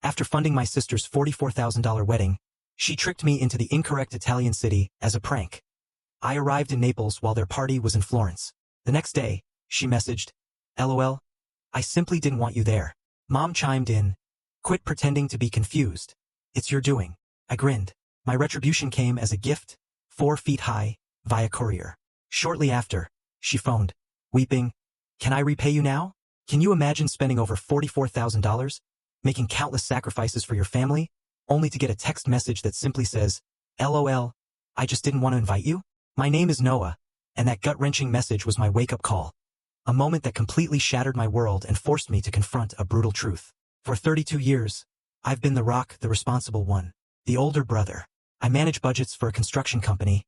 After funding my sister's $44,000 wedding, she tricked me into the incorrect Italian city as a prank. I arrived in Naples while their party was in Florence. The next day, she messaged, "LOL, I simply didn't want you there." Mom chimed in, "Quit pretending to be confused. It's your doing." I grinned. My retribution came as a gift, 4 feet high, via Courier. Shortly after, she phoned, weeping, "Can I repay you now? Can you imagine spending over $44,000, making countless sacrifices for your family, only to get a text message that simply says, 'LOL, I just didn't want to invite you'?" My name is Noah, and that gut-wrenching message was my wake-up call. A moment that completely shattered my world and forced me to confront a brutal truth. For 32 years, I've been the rock, the responsible one, the older brother. I manage budgets for a construction company,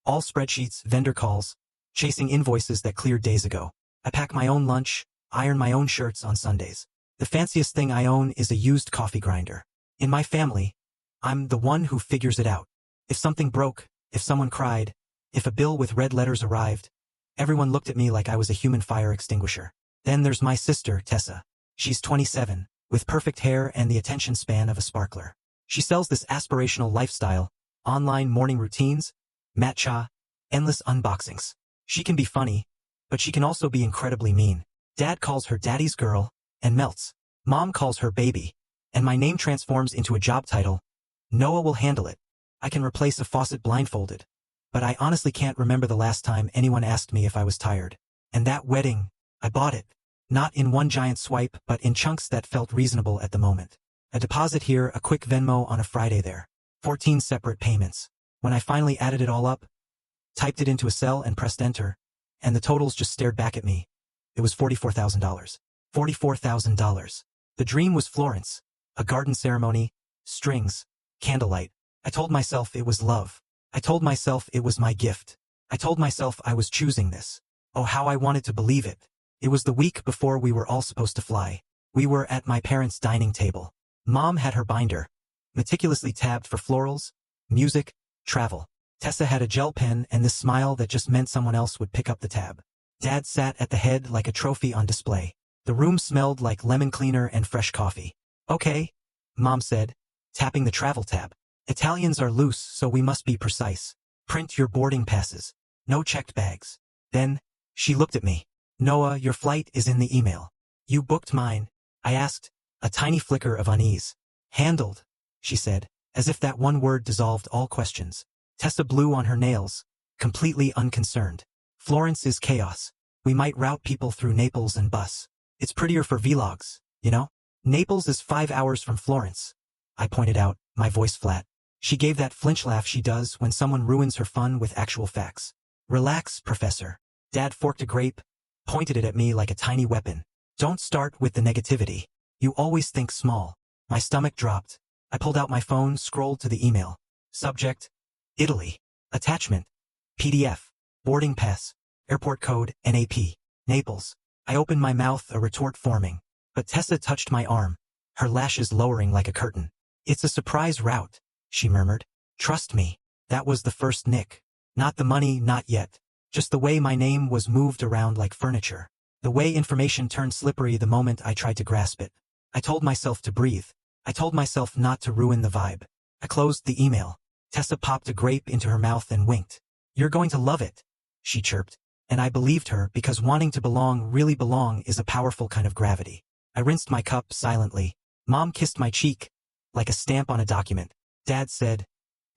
all spreadsheets, vendor calls, chasing invoices that cleared days ago. I pack my own lunch, iron my own shirts on Sundays. The fanciest thing I own is a used coffee grinder. In my family, I'm the one who figures it out. If something broke, if someone cried, if a bill with red letters arrived, everyone looked at me like I was a human fire extinguisher. Then there's my sister, Tessa. She's 27, with perfect hair and the attention span of a sparkler. She sells this aspirational lifestyle, online morning routines, matcha, endless unboxings. She can be funny, but she can also be incredibly mean. Dad calls her daddy's girl, and melts. Mom calls her baby, and my name transforms into a job title. Noah will handle it. I can replace a faucet blindfolded. But I honestly can't remember the last time anyone asked me if I was tired. And that wedding, I bought it. Not in one giant swipe, but in chunks that felt reasonable at the moment. A deposit here, a quick Venmo on a Friday there. 14 separate payments. When I finally added it all up, typed it into a cell and pressed enter, and the totals just stared back at me. It was $44,000. $44,000. The dream was Florence. A garden ceremony, strings, candlelight. I told myself it was love. I told myself it was my gift. I told myself I was choosing this. Oh, how I wanted to believe it. It was the week before we were all supposed to fly. We were at my parents' dining table. Mom had her binder, meticulously tabbed for florals, music, travel. Tessa had a gel pen and this smile that just meant someone else would pick up the tab. Dad sat at the head like a trophy on display. The room smelled like lemon cleaner and fresh coffee. "Okay," Mom said, tapping the travel tab. "Italians are loose, so we must be precise. Print your boarding passes. No checked bags." Then, she looked at me. "Noah, your flight is in the email." "You booked mine?" I asked, a tiny flicker of unease. "Handled," she said, as if that one word dissolved all questions. Tessa blew on her nails, completely unconcerned. "Florence is chaos. We might route people through Naples and bus. It's prettier for vlogs, you know? Naples is 5 hours from Florence," I pointed out, my voice flat. She gave that flinch laugh she does when someone ruins her fun with actual facts. "Relax, Professor." Dad forked a grape, pointed it at me like a tiny weapon. "Don't start with the negativity. You always think small." My stomach dropped. I pulled out my phone, scrolled to the email. Subject, Italy. Attachment, PDF. Boarding pass. Airport code, NAP. Naples. I opened my mouth, a retort forming. But Tessa touched my arm, her lashes lowering like a curtain. "It's a surprise route," she murmured. "Trust me." That was the first nick. Not the money, not yet. Just the way my name was moved around like furniture. The way information turned slippery the moment I tried to grasp it. I told myself to breathe. I told myself not to ruin the vibe. I closed the email. Tessa popped a grape into her mouth and winked. "You're going to love it," she chirped. And I believed her because wanting to belong, really belong, is a powerful kind of gravity. I rinsed my cup silently. Mom kissed my cheek, like a stamp on a document. Dad said,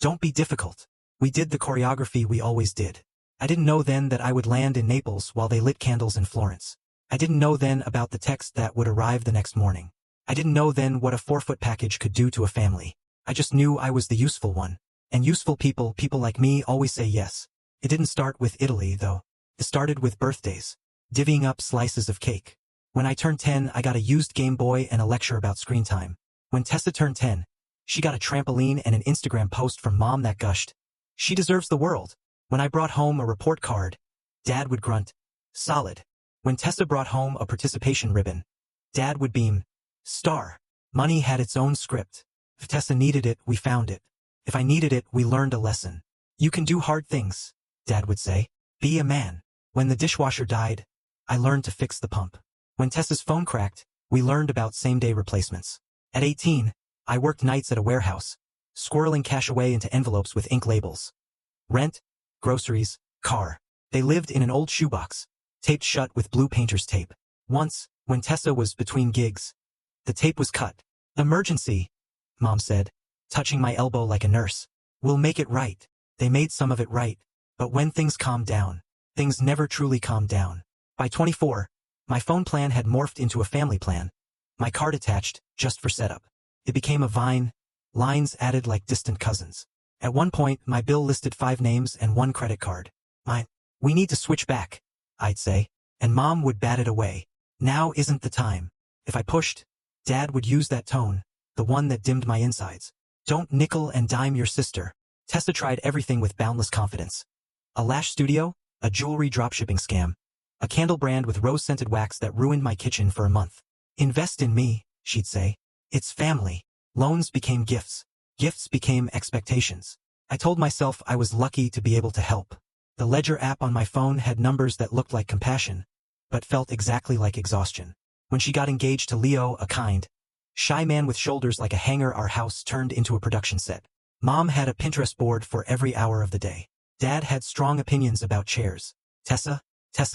"Don't be difficult. We did the choreography we always did." I didn't know then that I would land in Naples while they lit candles in Florence. I didn't know then about the text that would arrive the next morning. I didn't know then what a 4-foot package could do to a family. I just knew I was the useful one. And useful people like me, always say yes. It didn't start with Italy, though. It started with birthdays. Divvying up slices of cake. When I turned 10, I got a used Game Boy and a lecture about screen time. When Tessa turned 10, she got a trampoline and an Instagram post from Mom that gushed, "She deserves the world." When I brought home a report card, Dad would grunt, "Solid." When Tessa brought home a participation ribbon, Dad would beam, "Star." Money had its own script. If Tessa needed it, we found it. If I needed it, we learned a lesson. "You can do hard things," Dad would say. "Be a man." When the dishwasher died, I learned to fix the pump. When Tessa's phone cracked, we learned about same-day replacements. At 18, I worked nights at a warehouse, squirreling cash away into envelopes with ink labels. Rent, groceries, car. They lived in an old shoebox, taped shut with blue painter's tape. Once, when Tessa was between gigs, the tape was cut. Emergency, Mom said, touching my elbow like a nurse. We'll make it right. They made some of it right. But when things calmed down, things never truly calmed down. By 24, my phone plan had morphed into a family plan. My card attached, just for setup. It became a Vine, lines added like distant cousins. At one point, my bill listed 5 names and 1 credit card. We need to switch back, I'd say, and Mom would bat it away. Now isn't the time. If I pushed, Dad would use that tone, the one that dimmed my insides. Don't nickel and dime your sister. Tessa tried everything with boundless confidence. A lash studio, a jewelry dropshipping scam, a candle brand with rose-scented wax that ruined my kitchen for a month. Invest in me, she'd say. It's family. Loans became gifts. Gifts became expectations. I told myself I was lucky to be able to help. The Ledger app on my phone had numbers that looked like compassion, but felt exactly like exhaustion. When she got engaged to Leo, a kind, shy man with shoulders like a hanger, our house turned into a production set. Mom had a Pinterest board for every hour of the day. Dad had strong opinions about chairs. Tessa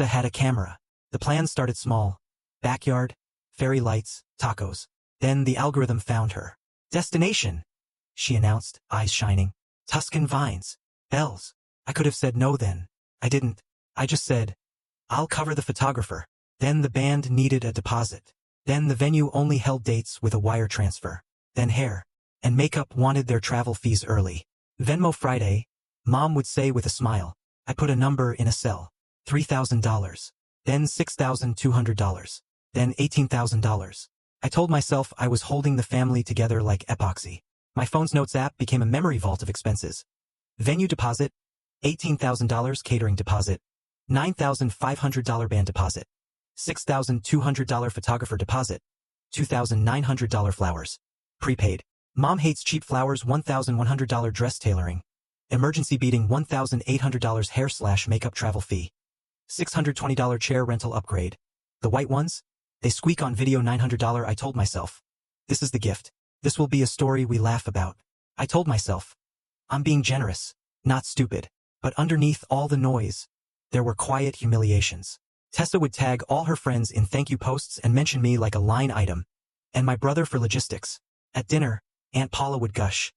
had a camera. The plan started small. Backyard, fairy lights, tacos. Then the algorithm found her. Destination, she announced, eyes shining. Tuscan vines. Bells. I could have said no then. I didn't. I just said, I'll cover the photographer. Then the band needed a deposit. Then the venue only held dates with a wire transfer. Then hair and makeup wanted their travel fees early. Venmo Friday, Mom would say with a smile. I put a number in a cell. $3,000. Then $6,200. Then $18,000. I told myself I was holding the family together like epoxy. My phone's notes app became a memory vault of expenses. Venue deposit, $18,000 catering deposit, $9,500 band deposit, $6,200 photographer deposit, $2,900 flowers. Prepaid. Mom hates cheap flowers. $1,100 dress tailoring. Emergency beating. $1,800 hair/makeup travel fee. $620 chair rental upgrade. The white ones? They squeak on video. $900. I told myself. This is the gift. This will be a story we laugh about. I told myself. I'm being generous, not stupid. But underneath all the noise, there were quiet humiliations. Tessa would tag all her friends in thank you posts and mention me like a line item. And my brother for logistics. At dinner, Aunt Paula would gush.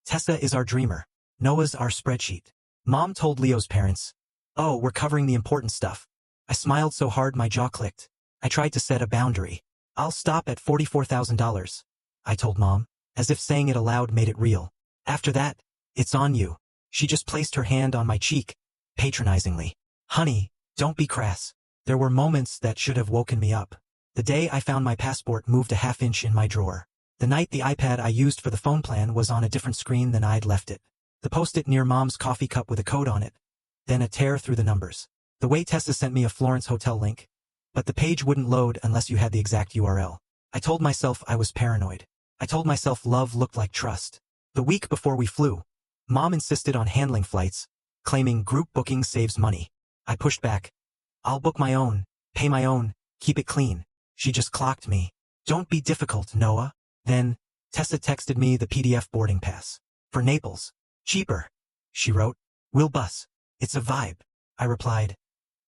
Tessa is our dreamer. Noah's our spreadsheet. Mom told Leo's parents. Oh, we're covering the important stuff. I smiled so hard my jaw clicked. I tried to set a boundary. I'll stop at $44,000. I told Mom, as if saying it aloud made it real. After that, it's on you. She just placed her hand on my cheek, patronizingly. Honey, don't be crass. There were moments that should have woken me up. The day I found my passport moved a half-inch in my drawer. The night the iPad I used for the phone plan was on a different screen than I'd left it. The post-it near Mom's coffee cup with a code on it. Then a tear through the numbers. The way Tessa sent me a Florence hotel link. But the page wouldn't load unless you had the exact URL. I told myself I was paranoid. I told myself love looked like trust. The week before we flew, Mom insisted on handling flights, claiming group booking saves money. I pushed back. I'll book my own, pay my own, keep it clean. She just clocked me. Don't be difficult, Noah. Then, Tessa texted me the PDF boarding pass. For Naples. Cheaper. She wrote. We'll bus. It's a vibe. I replied.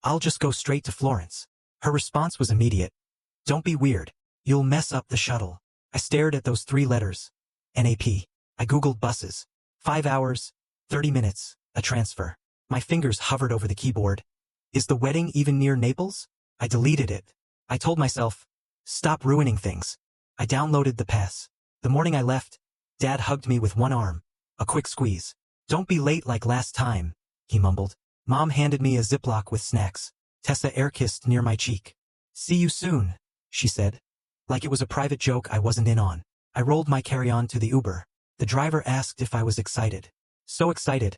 I'll just go straight to Florence. Her response was immediate. Don't be weird. You'll mess up the shuttle. I stared at those 3 letters. NAP. I googled buses. 5 hours, 30 minutes, a transfer. My fingers hovered over the keyboard. Is the wedding even near Naples? I deleted it. I told myself, stop ruining things. I downloaded the pass. The morning I left, Dad hugged me with one arm. A quick squeeze. Don't be late like last time, he mumbled. Mom handed me a Ziploc with snacks. Tessa air-kissed near my cheek. See you soon, she said. Like it was a private joke I wasn't in on. I rolled my carry-on to the Uber. The driver asked if I was excited. So excited,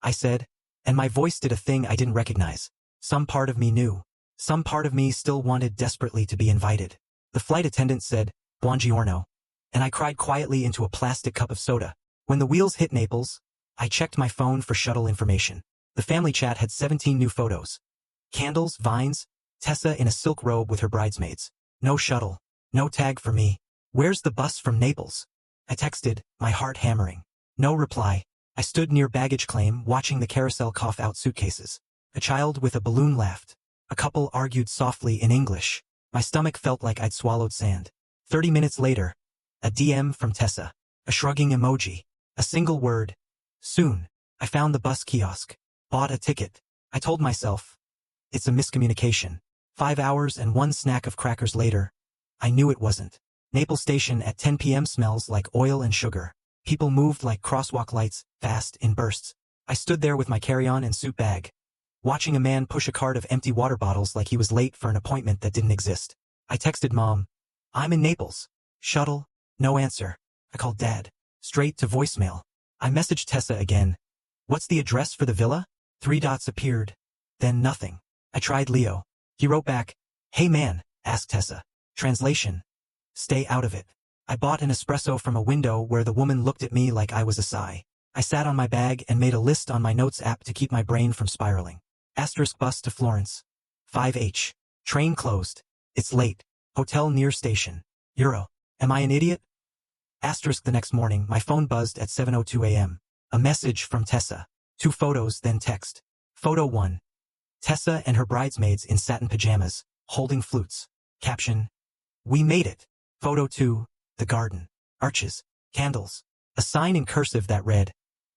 I said, and my voice did a thing I didn't recognize. Some part of me knew. Some part of me still wanted desperately to be invited. The flight attendant said, Buongiorno, and I cried quietly into a plastic cup of soda. When the wheels hit Naples, I checked my phone for shuttle information. The family chat had 17 new photos. Candles, vines, Tessa in a silk robe with her bridesmaids. No shuttle. No tag for me. Where's the bus from Naples? I texted, my heart hammering. No reply. I stood near baggage claim watching the carousel cough out suitcases. A child with a balloon laughed. A couple argued softly in English. My stomach felt like I'd swallowed sand. 30 minutes later, a DM from Tessa. A shrugging emoji. A single word. Soon. I found the bus kiosk. Bought a ticket. I told myself, it's a miscommunication. 5 hours and one snack of crackers later, I knew it wasn't. Naples station at 10 p.m. smells like oil and sugar. People moved like crosswalk lights, fast in bursts. I stood there with my carry-on and suit bag, watching a man push a cart of empty water bottles like he was late for an appointment that didn't exist. I texted Mom, I'm in Naples. Shuttle? No answer. I called Dad. Straight to voicemail. I messaged Tessa again. What's the address for the villa? 3 dots appeared. Then nothing. I tried Leo. He wrote back, hey man, asked Tessa. Translation. Stay out of it. I bought an espresso from a window where the woman looked at me like I was a sigh. I sat on my bag and made a list on my notes app to keep my brain from spiraling. Asterisk bus to Florence. 5H. Train closed. It's late. Hotel near station. Euro. Am I an idiot? Asterisk the next morning, my phone buzzed at 7:02 a.m. A message from Tessa. 2 photos, then text. Photo 1. Tessa and her bridesmaids in satin pajamas, holding flutes. Caption. We made it. Photo 2. The garden. Arches. Candles. A sign in cursive that read,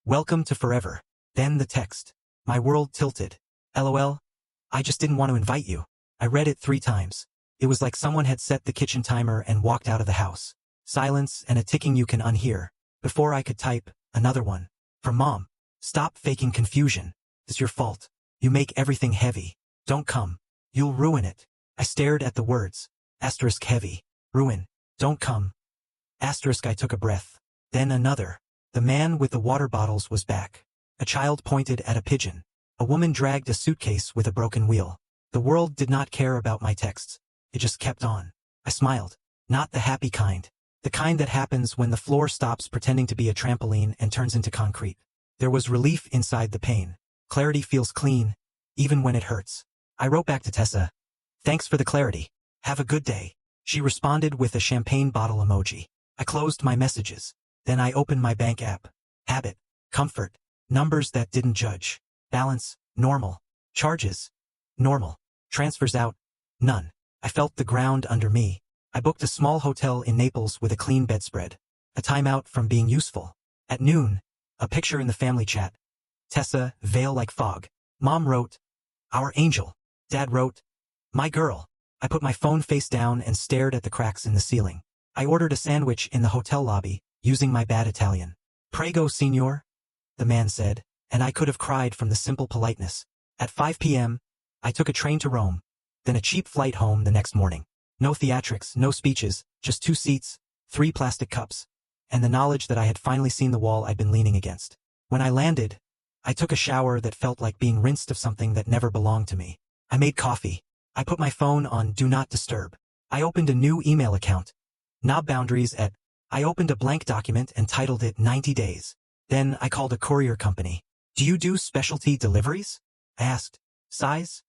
Welcome to forever. Then the text. My world tilted. LOL. I just didn't want to invite you. I read it 3 times. It was like someone had set the kitchen timer and walked out of the house. Silence and a ticking you can unhear. Before I could type, another one. From Mom. Stop faking confusion. It's your fault. You make everything heavy. Don't come. You'll ruin it. I stared at the words. Asterisk heavy. Ruin. Don't come. Asterisk I took a breath. Then another. The man with the water bottles was back. A child pointed at a pigeon. A woman dragged a suitcase with a broken wheel. The world did not care about my texts. It just kept on. I smiled. Not the happy kind. The kind that happens when the floor stops pretending to be a trampoline and turns into concrete. There was relief inside the pain. Clarity feels clean, even when it hurts. I wrote back to Tessa. Thanks for the clarity. Have a good day. She responded with a champagne bottle emoji. I closed my messages. Then I opened my bank app. Habit. Comfort. Numbers that didn't judge. Balance. Normal. Charges. Normal. Transfers out. None. I felt the ground under me. I booked a small hotel in Naples with a clean bedspread. A timeout from being useful. At noon, a picture in the family chat. Tessa, veil like fog. Mom wrote, Our angel. Dad wrote, My girl. I put my phone face down and stared at the cracks in the ceiling. I ordered a sandwich in the hotel lobby, using my bad Italian. Prego, signor? The man said, and I could have cried from the simple politeness. At 5 p.m., I took a train to Rome, then a cheap flight home the next morning. No theatrics, no speeches, just 2 seats, 3 plastic cups, and the knowledge that I had finally seen the wall I'd been leaning against. When I landed, I took a shower that felt like being rinsed of something that never belonged to me. I made coffee. I put my phone on Do Not Disturb. I opened a new email account. Knob boundaries at. I opened a blank document and titled it 90 days. Then I called a courier company. Do you do specialty deliveries? I asked. Size?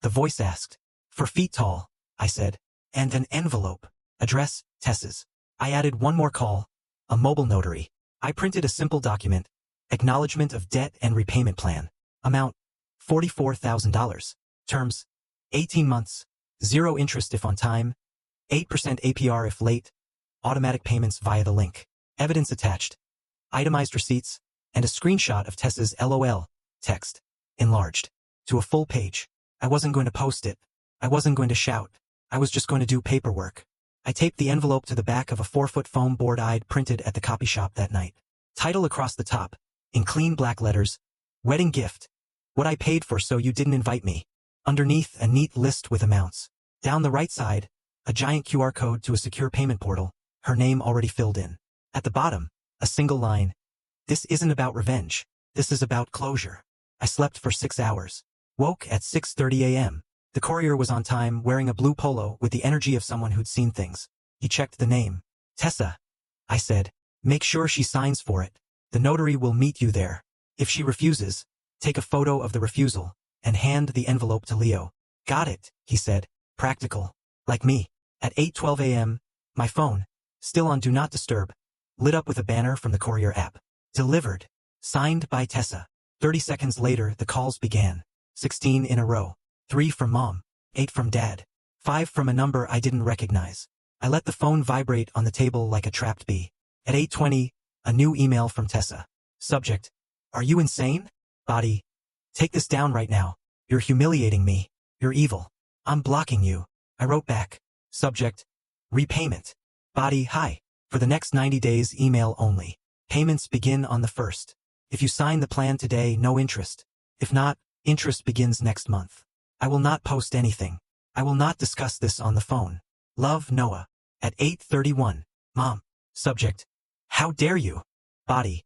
The voice asked. 4 feet tall, I said. And an envelope. Address, Tessa's. I added one more call. A mobile notary. I printed a simple document. Acknowledgement of debt and repayment plan. Amount, $44,000. Terms, 18 months. 0 interest if on time. 8% APR if late. Automatic payments via the link. Evidence attached. Itemized receipts. And a screenshot of Tessa's LOL text. Enlarged. To a full page. I wasn't going to post it. I wasn't going to shout. I was just going to do paperwork. I taped the envelope to the back of a 4-foot foam board I'd printed at the copy shop that night. Title across the top, in clean black letters, Wedding Gift. What I paid for so you didn't invite me. Underneath, a neat list with amounts. Down the right side, a giant QR code to a secure payment portal, her name already filled in. At the bottom, a single line. This isn't about revenge. This is about closure. I slept for 6 hours. Woke at 6:30 a.m. The courier was on time, wearing a blue polo with the energy of someone who'd seen things. He checked the name. Tessa. I said. Make sure she signs for it. The notary will meet you there. If she refuses, take a photo of the refusal, and hand the envelope to Leo. Got it, he said. Practical. Like me. At 8:12 a.m., my phone, still on Do Not Disturb, lit up with a banner from the Courier app. Delivered. Signed by Tessa. 30 seconds later, the calls began. 16 in a row. 3 from Mom. 8 from Dad. 5 from a number I didn't recognize. I let the phone vibrate on the table like a trapped bee. At 8:20, a new email from Tessa. Subject: Are you insane? Body: Take this down right now. You're humiliating me. You're evil. I'm blocking you. I wrote back. Subject: Repayment. Body: Hi. For the next 90 days, email only. Payments begin on the 1st. If you sign the plan today, no interest. If not, interest begins next month. I will not post anything. I will not discuss this on the phone. Love, Noah. At 8:31. Mom. Subject: How dare you? Body: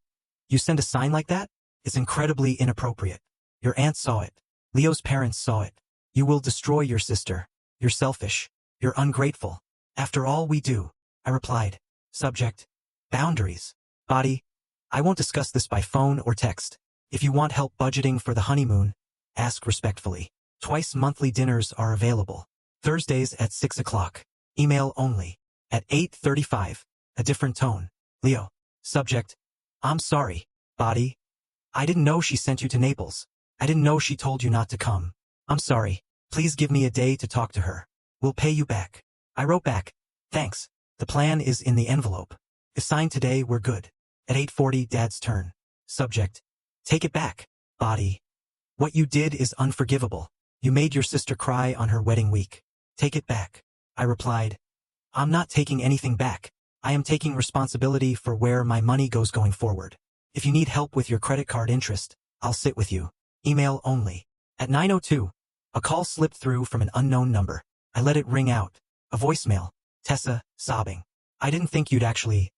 You send a sign like that? It's incredibly inappropriate. Your aunt saw it. Leo's parents saw it. You will destroy your sister. You're selfish. You're ungrateful. After all we do. I replied. Subject: Boundaries. Body: I won't discuss this by phone or text. If you want help budgeting for the honeymoon, ask respectfully. Twice monthly dinners are available. Thursdays at 6 o'clock. Email only. At 8:35. A different tone. Leo. Subject: I'm sorry. Body: I didn't know she sent you to Naples. I didn't know she told you not to come. I'm sorry. Please give me a day to talk to her. We'll pay you back. I wrote back. Thanks. The plan is in the envelope. If signed today, we're good. At 8:40, Dad's turn. Subject: Take it back. Body: What you did is unforgivable. You made your sister cry on her wedding week. Take it back. I replied. I'm not taking anything back. I am taking responsibility for where my money goes going forward. If you need help with your credit card interest, I'll sit with you. Email only. At 9:02, a call slipped through from an unknown number. I let it ring out. A voicemail. Tessa, sobbing. I didn't think you'd actually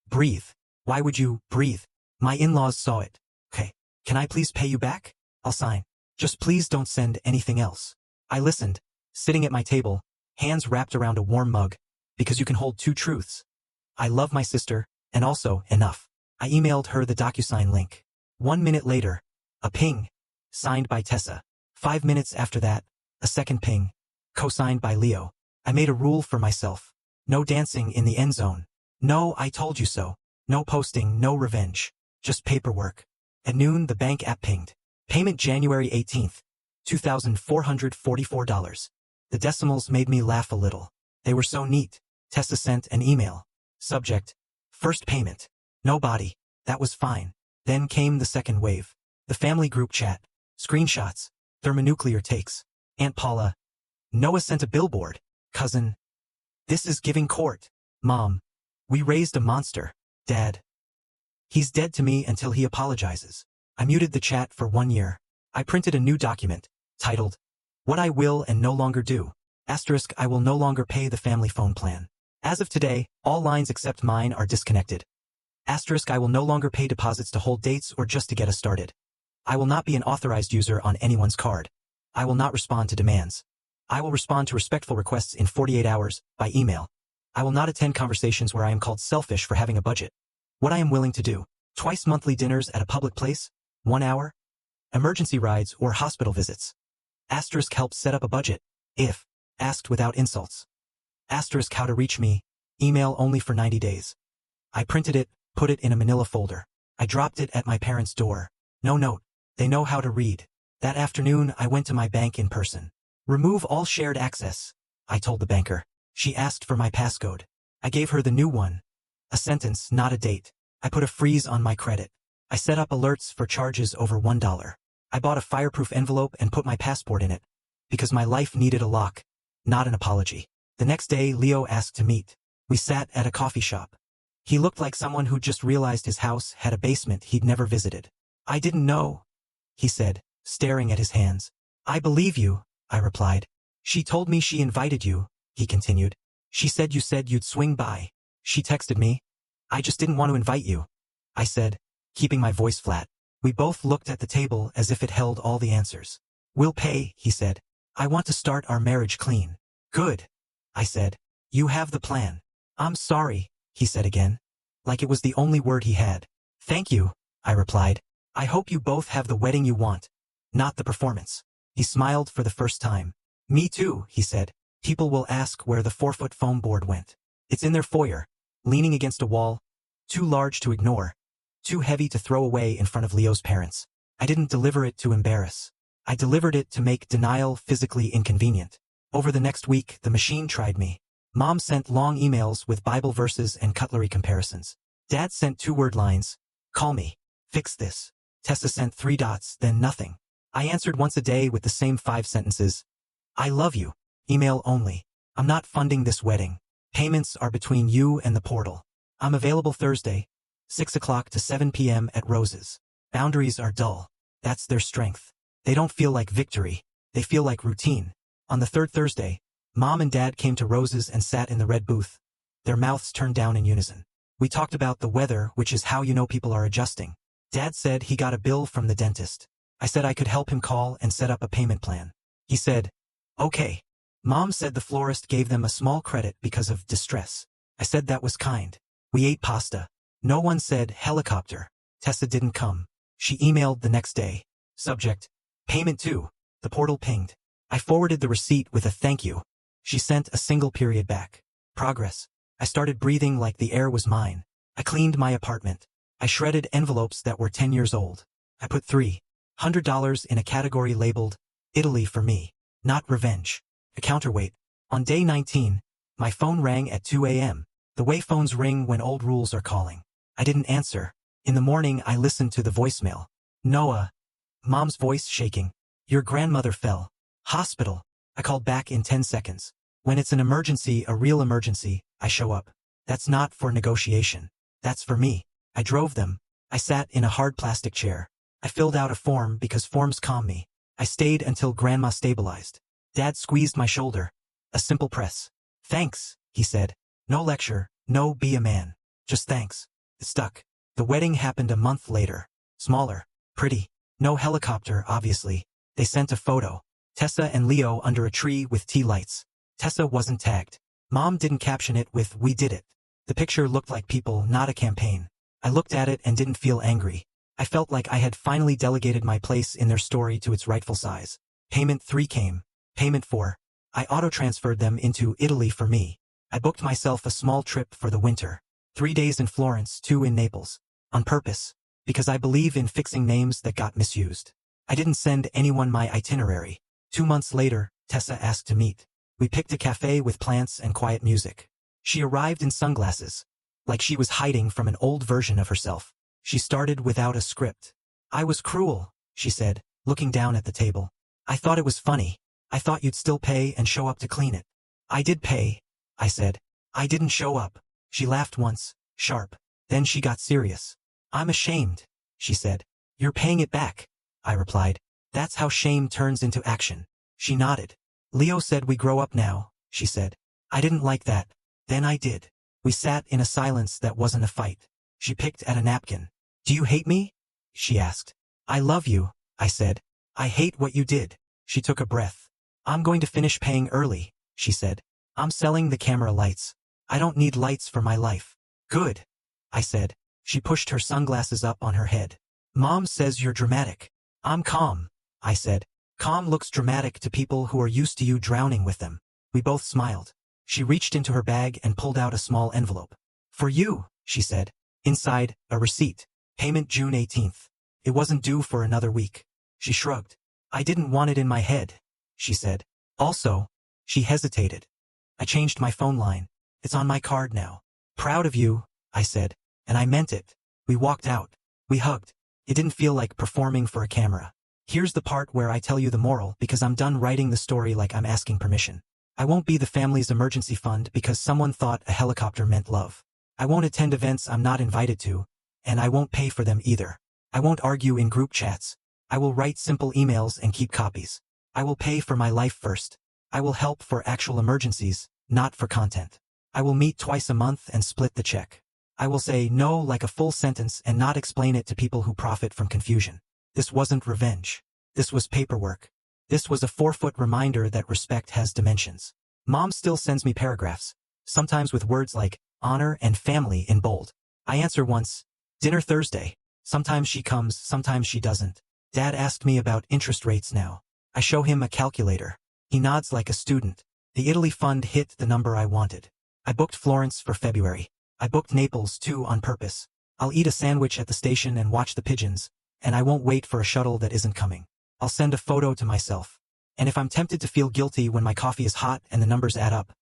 breathe. Why would you breathe? My in-laws saw it. Okay. Can I please pay you back? I'll sign. Just please don't send anything else. I listened, sitting at my table, hands wrapped around a warm mug, because you can hold two truths. I love my sister, and also, enough. I emailed her the DocuSign link. 1 minute later, a ping, signed by Tessa. 5 minutes after that, a second ping, co-signed by Leo. I made a rule for myself. No dancing in the end zone. No, I told you so. No posting, no revenge. Just paperwork. At noon, the bank app pinged. Payment January 18th, $2,444. The decimals made me laugh a little. They were so neat. Tessa sent an email. Subject: First payment. Nobody. That was fine. Then came the second wave. The family group chat. Screenshots. Thermonuclear takes. Aunt Paula. Noah sent a billboard. Cousin. This is giving court. Mom. We raised a monster. Dad. He's dead to me until he apologizes. I muted the chat for 1 year. I printed a new document, titled, What I Will and No Longer Do. Asterisk: I will no longer pay the family phone plan. As of today, all lines except mine are disconnected. Asterisk: I will no longer pay deposits to hold dates or just to get us started. I will not be an authorized user on anyone's card. I will not respond to demands. I will respond to respectful requests in 48 hours, by email. I will not attend conversations where I am called selfish for having a budget. What I am willing to do. Twice monthly dinners at a public place, 1 hour. Emergency rides or hospital visits. Asterisk: help set up a budget, if asked without insults. Asterisk: how to reach me, email only for 90 days. I printed it, put it in a manila folder. I dropped it at my parents' door. No note. They know how to read. That afternoon, I went to my bank in person. Remove all shared access, I told the banker. She asked for my passcode. I gave her the new one. A sentence, not a date. I put a freeze on my credit. I set up alerts for charges over $1. I bought a fireproof envelope and put my passport in it. Because my life needed a lock, not an apology. The next day, Leo asked to meet. We sat at a coffee shop. He looked like someone who just realized his house had a basement he'd never visited. I didn't know, he said, staring at his hands. I believe you, I replied. She told me she invited you, he continued. She said you'd swing by. She texted me. I just didn't want to invite you, I said, keeping my voice flat. We both looked at the table as if it held all the answers. We'll pay, he said. I want to start our marriage clean. Good, I said. You have the plan. I'm sorry, he said again. Like it was the only word he had. Thank you, I replied. I hope you both have the wedding you want, not the performance. He smiled for the first time. Me too, he said. People will ask where the 4-foot foam board went. It's in their foyer, leaning against a wall. Too large to ignore. Too heavy to throw away in front of Leo's parents. I didn't deliver it to embarrass. I delivered it to make denial physically inconvenient. Over the next week, the machine tried me. Mom sent long emails with Bible verses and cutlery comparisons. Dad sent 2-word lines. Call me. Fix this. Tessa sent 3 dots, then nothing. I answered once a day with the same 5 sentences. I love you. Email only. I'm not funding this wedding. Payments are between you and the portal. I'm available Thursday, 6 o'clock to 7 p.m. at Rose's. Boundaries are dull. That's their strength. They don't feel like victory. They feel like routine. On the 3rd Thursday, Mom and Dad came to Rose's and sat in the red booth. Their mouths turned down in unison. We talked about the weather, which is how you know people are adjusting. Dad said he got a bill from the dentist. I said I could help him call and set up a payment plan. He said, okay. Mom said the florist gave them a small credit because of distress. I said that was kind. We ate pasta. No one said helicopter. Tessa didn't come. She emailed the next day. Subject: payment to. The portal pinged. I forwarded the receipt with a thank you. She sent a single period back. Progress. I started breathing like the air was mine. I cleaned my apartment. I shredded envelopes that were 10 years old. I put $300 in a category labeled Italy for me, not revenge. A counterweight. On day 19, my phone rang at 2 a.m. The way phones ring when old rules are calling. I didn't answer. In the morning I listened to the voicemail. Noah. Mom's voice shaking. Your grandmother fell. Hospital. I called back in 10 seconds. When it's an emergency, a real emergency, I show up. That's not for negotiation. That's for me. I drove them. I sat in a hard plastic chair. I filled out a form because forms calm me. I stayed until Grandma stabilized. Dad squeezed my shoulder. A simple press. Thanks, he said. No lecture, no be a man. Just thanks. It stuck. The wedding happened a month later. Smaller. Pretty. No helicopter, obviously. They sent a photo. Tessa and Leo under a tree with tea lights. Tessa wasn't tagged. Mom didn't caption it with "We did it." The picture looked like people, not a campaign. I looked at it and didn't feel angry. I felt like I had finally delegated my place in their story to its rightful size. Payment 3 came. Payment 4. I auto-transferred them into Italy for me. I booked myself a small trip for the winter. 3 days in Florence, 2 in Naples. On purpose. Because I believe in fixing names that got misused. I didn't send anyone my itinerary. 2 months later, Tessa asked to meet. We picked a cafe with plants and quiet music. She arrived in sunglasses. Like she was hiding from an old version of herself. She started without a script. I was cruel, she said, looking down at the table. I thought it was funny. I thought you'd still pay and show up to clean it. I did pay, I said. I didn't show up. She laughed once, sharp. Then she got serious. I'm ashamed, she said. You're paying it back, I replied. That's how shame turns into action. She nodded. Leo said we grow up now, she said. I didn't like that. Then I did. We sat in a silence that wasn't a fight. She picked at a napkin. Do you hate me? She asked. I love you, I said. I hate what you did. She took a breath. I'm going to finish paying early, she said. I'm selling the camera lights. I don't need lights for my life. Good, I said. She pushed her sunglasses up on her head. Mom says you're dramatic. I'm calm, I said. Calm looks dramatic to people who are used to you drowning with them. We both smiled. She reached into her bag and pulled out a small envelope. For you, she said. Inside, a receipt. Payment June 18th. It wasn't due for another week. She shrugged. I didn't want it in my head, she said. Also, she hesitated. I changed my phone line. It's on my card now. Proud of you, I said. And I meant it. We walked out. We hugged. It didn't feel like performing for a camera. Here's the part where I tell you the moral because I'm done writing the story like I'm asking permission. I won't be the family's emergency fund because someone thought a helicopter meant love. I won't attend events I'm not invited to, and I won't pay for them either. I won't argue in group chats. I will write simple emails and keep copies. I will pay for my life first. I will help for actual emergencies, not for content. I will meet twice a month and split the check. I will say no like a full sentence and not explain it to people who profit from confusion. This wasn't revenge. This was paperwork. This was a 4-foot reminder that respect has dimensions. Mom still sends me paragraphs, sometimes with words like honor and family in bold. I answer once, dinner Thursday. Sometimes she comes, sometimes she doesn't. Dad asked me about interest rates now. I show him a calculator. He nods like a student. The Italy fund hit the number I wanted. I booked Florence for February. I booked Naples, too, on purpose. I'll eat a sandwich at the station and watch the pigeons, and I won't wait for a shuttle that isn't coming. I'll send a photo to myself. And if I'm tempted to feel guilty when my coffee is hot and the numbers add up,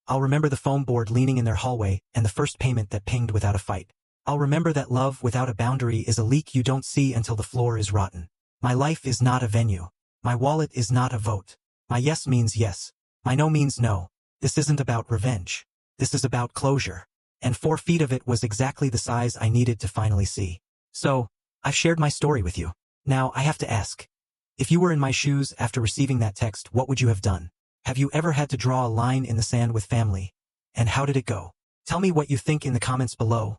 I'll remember the foam board leaning in their hallway and the first payment that pinged without a fight. I'll remember that love without a boundary is a leak you don't see until the floor is rotten. My life is not a venue. My wallet is not a vote. My yes means yes. My no means no. This isn't about revenge. This is about closure. And 4 feet of it was exactly the size I needed to finally see. So, I've shared my story with you. Now, I have to ask. If you were in my shoes after receiving that text, what would you have done? Have you ever had to draw a line in the sand with family? And how did it go? Tell me what you think in the comments below.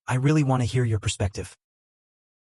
I really want to hear your perspective.